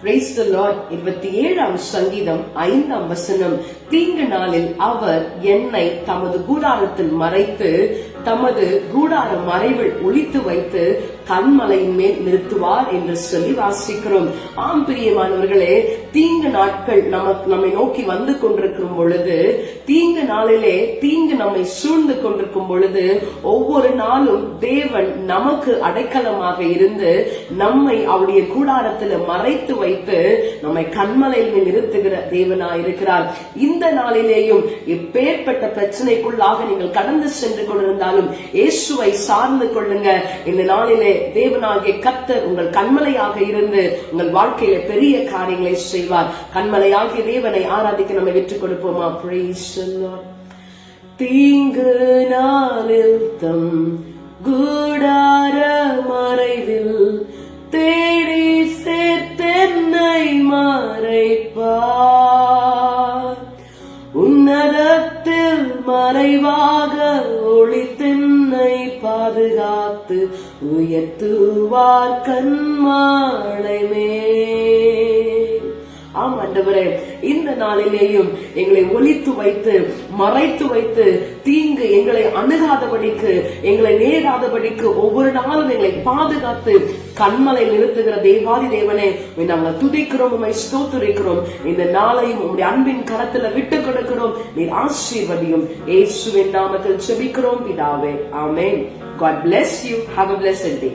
Praise the Lord. 27ஆம் சங்கீதம் 5ஆம் வசனம். தீங்கு நாளில் அவர் என்னை தமது கூடாரத்தில் மறைத்து தமது கூடார மறைவில் ஒளித்து வைத்து கண்மலையின் மேல் நிறுத்துவார் என்று சொல்லி வாசிக்கிறோம். ஆம் பிரியமானவர்களே, தீங்கு நாட்கள் நம்மை நோக்கி வந்து கொண்டிருக்கும் பொழுது, தீங்கு நாளிலே தீங்கு நம்மை சூழ்ந்து கொண்டிருக்கும் பொழுது, ஒவ்வொரு நாளும் தேவன் நமக்கு அடைக்கலமாக இருந்து நம்மை அவருடைய கூடாரத்தில் மறைத்து வைத்து நம்மை கண்மலையில் மேல் நிறுத்துகிற தேவனாயிருக்கிறார். இந்த நாளிலேயும் எப்பேற்பட்ட பிரச்சனைக்குள்ளாக நீங்கள் கடந்து சென்று கொண்டிருந்தாலும் இயேசுவை சார்ந்து கொள்ளுங்க. இந்த நாளிலே தேவனாகிய கர்த்தர் உங்கள் கண்மலையாக இருந்து உங்கள் வாழ்க்கையில பெரிய காரியங்களை செய்வார். கண்மலையாகிய தேவனை ஆராதிக்க நம்ம விட்டுக் கொடுப்போமா? Praise the Lord. தீங்கு நாளில் தம் கூடார மறைவில் தேடி சேர்த்தென்னை மறைப்பார். உன்னதத்தில் மறைவாக ஒளித்தென்னை பாதுகாத்து உயர்த்துவார் கண்மாலை மேல். ஆம் ஆண்டவரே, இந்த நாளிலேயும் எங்களை ஒளித்து வைத்து மறைத்து வைத்து தீங்கு எங்களை அணுகாதபடிக்கு, எங்களை நேராதபடிக்கு ஒவ்வொரு நாளும் எங்களை பாதுகாத்து கண்மலை நிறுத்துகிற தேவாதி தேவனே, நாங்கள் துதிக்கிறோம், உம்மை ஸ்தோத்திரிக்கிறோம். இந்த நாளையும் உம்முடைய அன்பின் கரத்துல விட்டு கொடுக்கிறோம். நீர் ஆசீர்வதியும். இயேசுவின் நாமத்தில் ஜெபிக்கிறோம் பிதாவே. ஆமென். God bless you. Have a blessed day.